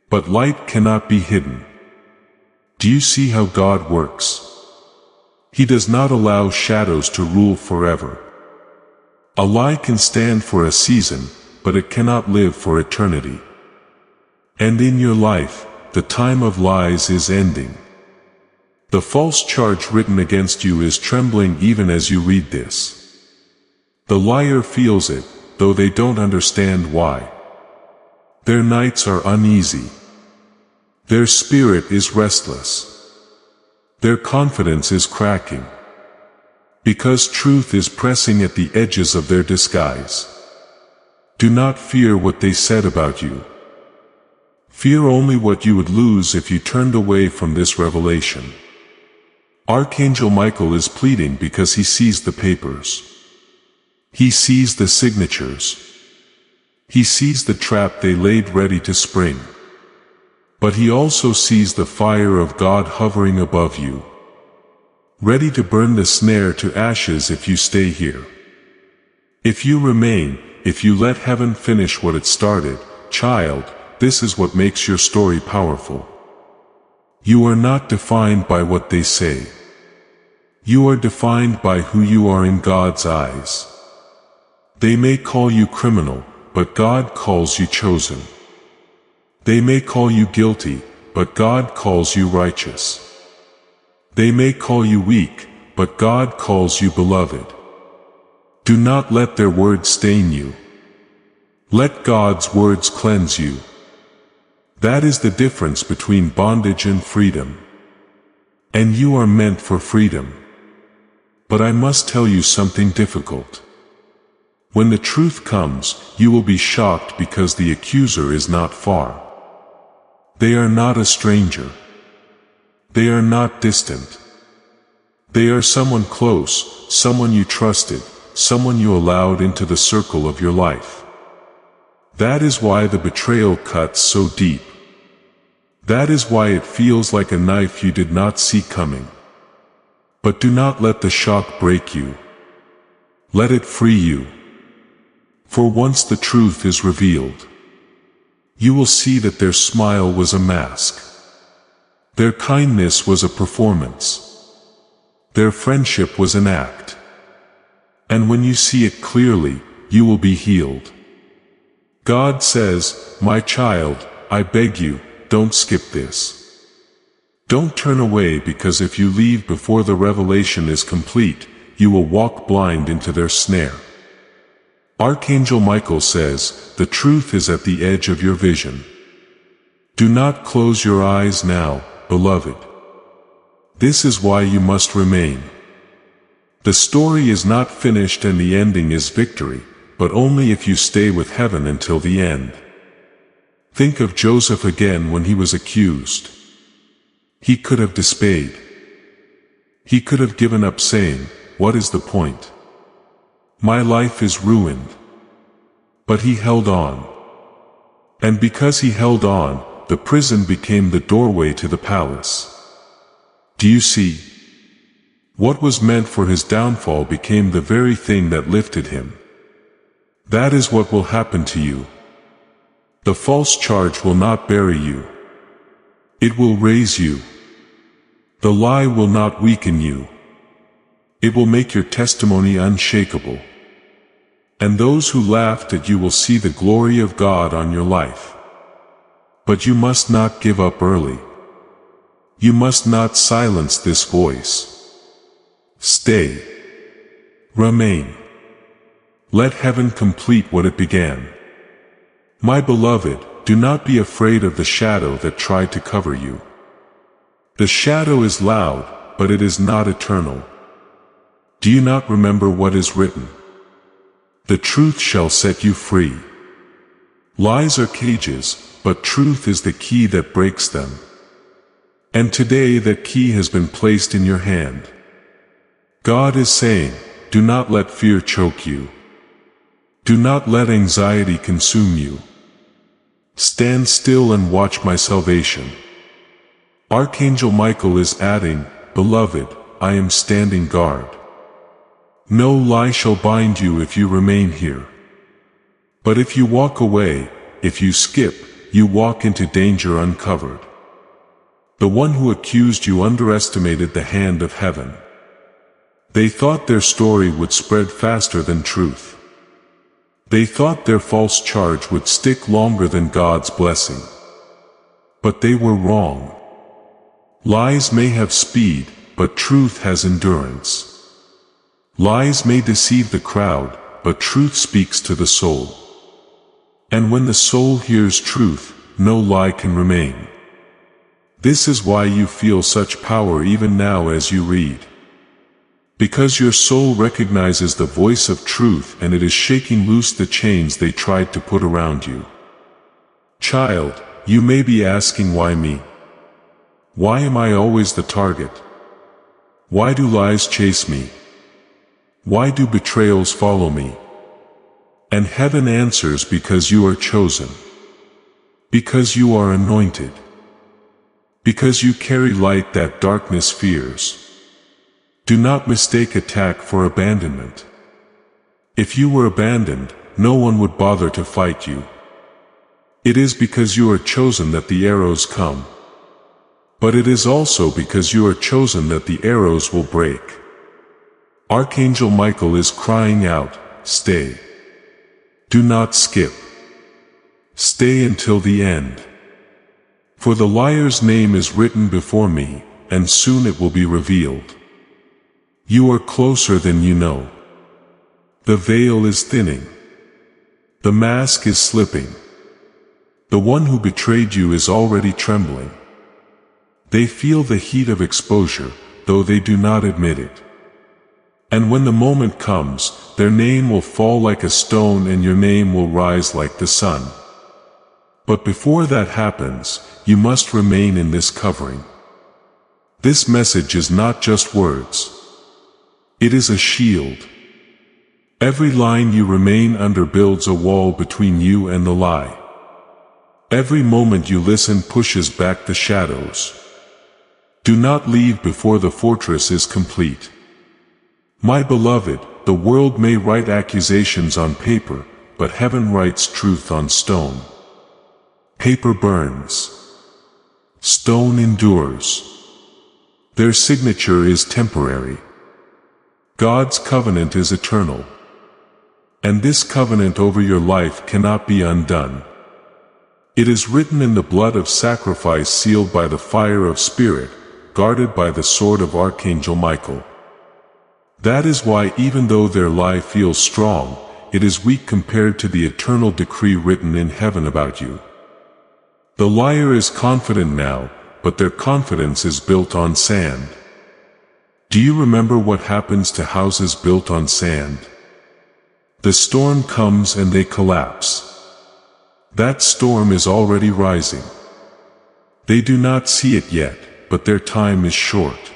But light cannot be hidden. Do you see how God works? He does not allow shadows to rule forever. A lie can stand for a season, but it cannot live for eternity. And in your life, the time of lies is ending. The false charge written against you is trembling even as you read this. The liar feels it, though they don't understand why. Their nights are uneasy. Their spirit is restless. Their confidence is cracking. Because truth is pressing at the edges of their disguise. Do not fear what they said about you. Fear only what you would lose if you turned away from this revelation. Archangel Michael is pleading because he sees the papers. He sees the signatures. He sees the trap they laid ready to spring. But he also sees the fire of God hovering above you, ready to burn the snare to ashes if you stay here. If you remain, if you let heaven finish what it started, child, this is what makes your story powerful. You are not defined by what they say. You are defined by who you are in God's eyes. They may call you criminal, but God calls you chosen. They may call you guilty, but God calls you righteous. They may call you weak, but God calls you beloved. Do not let their words stain you. Let God's words cleanse you. That is the difference between bondage and freedom. And you are meant for freedom. But I must tell you something difficult. When the truth comes, you will be shocked because the accuser is not far. They are not a stranger. They are not distant. They are someone close, someone you trusted, someone you allowed into the circle of your life. That is why the betrayal cuts so deep. That is why it feels like a knife you did not see coming. But do not let the shock break you. Let it free you. For once the truth is revealed, you will see that their smile was a mask. Their kindness was a performance. Their friendship was an act. And when you see it clearly, you will be healed. God says, "My child, I beg you, don't skip this. Don't turn away, because if you leave before the revelation is complete, you will walk blind into their snare." Archangel Michael says, the truth is at the edge of your vision. Do not close your eyes now, beloved. This is why you must remain. The story is not finished and the ending is victory, but only if you stay with heaven until the end. Think of Joseph again when he was accused. He could have disobeyed. He could have given up, saying, "What is the point? My life is ruined." But he held on. And because he held on, the prison became the doorway to the palace. Do you see? What was meant for his downfall became the very thing that lifted him. That is what will happen to you. The false charge will not bury you. It will raise you. The lie will not weaken you. It will make your testimony unshakable. And those who laughed at you will see the glory of God on your life. But you must not give up early. You must not silence this voice. Stay. Remain. Let heaven complete what it began. My beloved, do not be afraid of the shadow that tried to cover you. The shadow is loud, but it is not eternal. Do you not remember what is written? The truth shall set you free. Lies are cages, but truth is the key that breaks them. And today that key has been placed in your hand. God is saying, do not let fear choke you. Do not let anxiety consume you. Stand still and watch my salvation. Archangel Michael is adding, Beloved, I am standing guard. No lie shall bind you if you remain here. But if you walk away, if you skip, you walk into danger uncovered. The one who accused you underestimated the hand of heaven. They thought their story would spread faster than truth. They thought their false charge would stick longer than God's blessing. But they were wrong. Lies may have speed, but truth has endurance. Lies may deceive the crowd, but truth speaks to the soul. And when the soul hears truth, no lie can remain. This is why you feel such power even now as you read. Because your soul recognizes the voice of truth and it is shaking loose the chains they tried to put around you. Child, you may be asking why me? Why am I always the target? Why do lies chase me? Why do betrayals follow me? And heaven answers because you are chosen. Because you are anointed. Because you carry light that darkness fears. Do not mistake attack for abandonment. If you were abandoned, no one would bother to fight you. It is because you are chosen that the arrows come. But it is also because you are chosen that the arrows will break. Archangel Michael is crying out, Stay. Do not skip. Stay until the end. For the liar's name is written before me, and soon it will be revealed. You are closer than you know. The veil is thinning. The mask is slipping. The one who betrayed you is already trembling. They feel the heat of exposure, though they do not admit it. And when the moment comes, their name will fall like a stone and your name will rise like the sun. But before that happens, you must remain in this covering. This message is not just words. It is a shield. Every line you remain under builds a wall between you and the lie. Every moment you listen pushes back the shadows. Do not leave before the fortress is complete. My beloved, the world may write accusations on paper, but heaven writes truth on stone. Paper burns. Stone endures. Their signature is temporary. God's covenant is eternal. And this covenant over your life cannot be undone. It is written in the blood of sacrifice, sealed by the fire of spirit, guarded by the sword of Archangel Michael. That is why even though their lie feels strong, it is weak compared to the eternal decree written in heaven about you. The liar is confident now, but their confidence is built on sand. Do you remember what happens to houses built on sand? The storm comes and they collapse. That storm is already rising. They do not see it yet, but their time is short.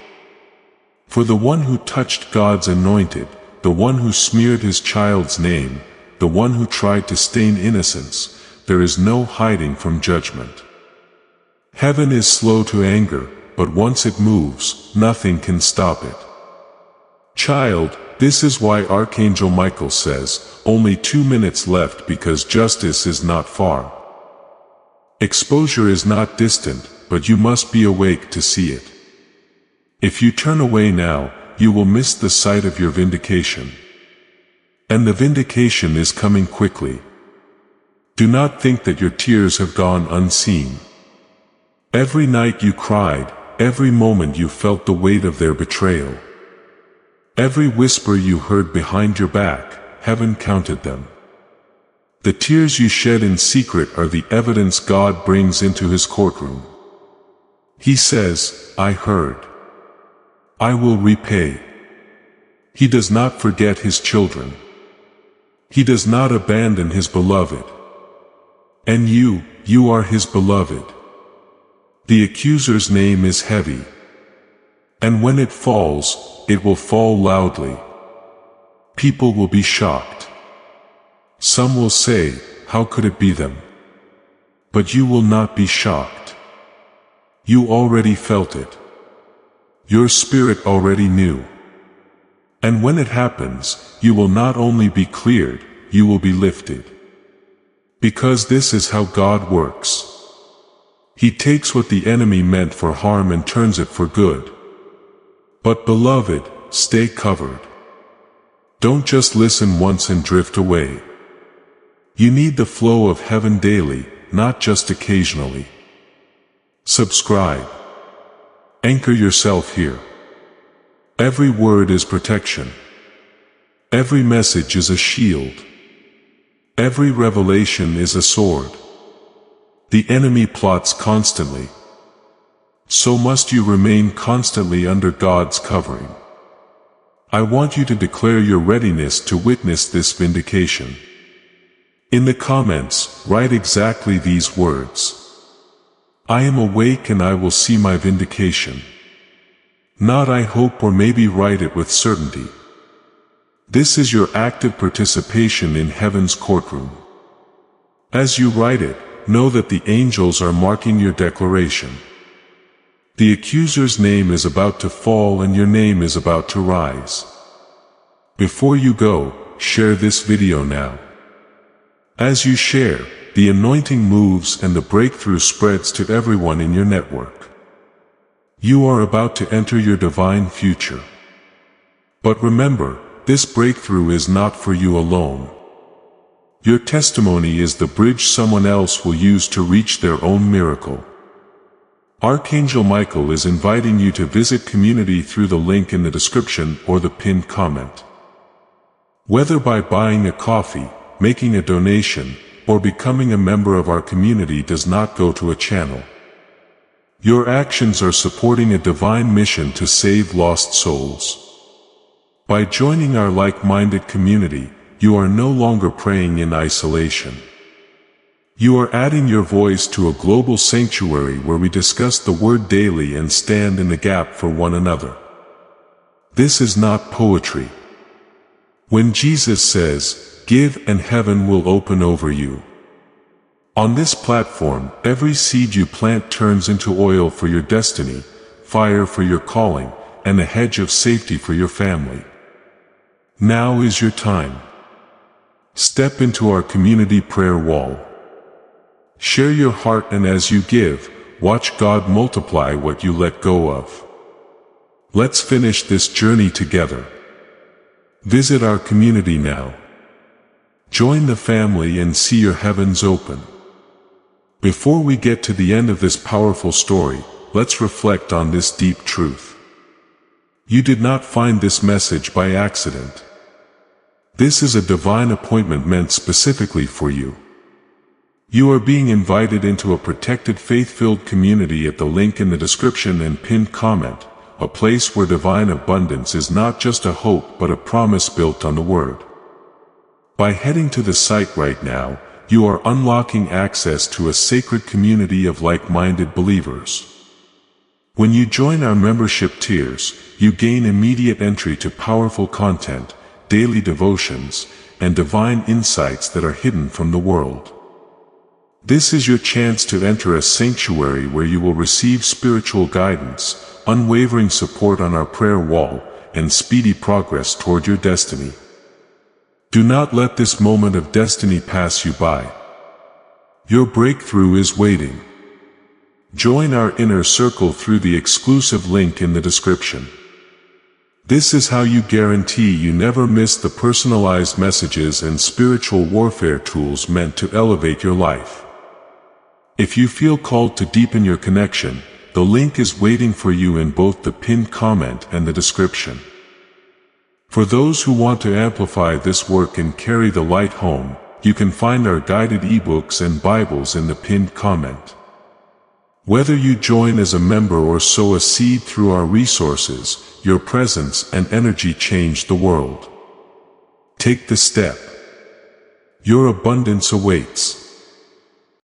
For the one who touched God's anointed, the one who smeared his child's name, the one who tried to stain innocence, there is no hiding from judgment. Heaven is slow to anger, but once it moves, nothing can stop it. Child, this is why Archangel Michael says, only 2 minutes left, because justice is not far. Exposure is not distant, but you must be awake to see it. If you turn away now, you will miss the sight of your vindication. And the vindication is coming quickly. Do not think that your tears have gone unseen. Every night you cried, every moment you felt the weight of their betrayal. Every whisper you heard behind your back, heaven counted them. The tears you shed in secret are the evidence God brings into his courtroom. He says, I heard. I will repay. He does not forget his children. He does not abandon his beloved. And you are his beloved. The accuser's name is heavy. And when it falls, it will fall loudly. People will be shocked. Some will say, how could it be them? But you will not be shocked. You already felt it. Your spirit already knew. And when it happens, you will not only be cleared, you will be lifted. Because this is how God works. He takes what the enemy meant for harm and turns it for good. But beloved, stay covered. Don't just listen once and drift away. You need the flow of heaven daily, not just occasionally. Subscribe. Anchor yourself here. Every word is protection. Every message is a shield. Every revelation is a sword. The enemy plots constantly. So must you remain constantly under God's covering. I want you to declare your readiness to witness this vindication. In the comments, write exactly these words. I am awake and I will see my vindication. Not I hope, or maybe write it with certainty. This is your active participation in heaven's courtroom. As you write it, know that the angels are marking your declaration. The accuser's name is about to fall and your name is about to rise. Before you go, share this video now. As you share, the anointing moves and the breakthrough spreads to everyone in your network. You are about to enter your divine future. But remember, this breakthrough is not for you alone. Your testimony is the bridge someone else will use to reach their own miracle. Archangel Michael is inviting you to visit community through the link in the description or the pinned comment. Whether by buying a coffee, making a donation, or becoming a member of our community does not go to a channel. Your actions are supporting a divine mission to save lost souls. By joining our like-minded community, you are no longer praying in isolation. You are adding your voice to a global sanctuary where we discuss the Word daily and stand in the gap for one another. This is not poetry. When Jesus says, "Give and heaven will open over you." On this platform, every seed you plant turns into oil for your destiny, fire for your calling, and a hedge of safety for your family. Now is your time. Step into our community prayer wall. Share your heart, and as you give, watch God multiply what you let go of. Let's finish this journey together. Visit our community now. Join the family and see your heavens open. Before we get to the end of this powerful story, let's reflect on this deep truth. You did not find this message by accident. This is a divine appointment meant specifically for you. You are being invited into a protected, faith-filled community at the link in the description and pinned comment, a place where divine abundance is not just a hope but a promise built on the Word. By heading to the site right now, you are unlocking access to a sacred community of like-minded believers. When you join our membership tiers, you gain immediate entry to powerful content, daily devotions, and divine insights that are hidden from the world. This is your chance to enter a sanctuary where you will receive spiritual guidance, unwavering support on our prayer wall, and speedy progress toward your destiny. Do not let this moment of destiny pass you by. Your breakthrough is waiting. Join our inner circle through the exclusive link in the description. This is how you guarantee you never miss the personalized messages and spiritual warfare tools meant to elevate your life. If you feel called to deepen your connection, the link is waiting for you in both the pinned comment and the description. For those who want to amplify this work and carry the light home, you can find our guided ebooks and Bibles in the pinned comment. Whether you join as a member or sow a seed through our resources, your presence and energy change the world. Take the step. Your abundance awaits.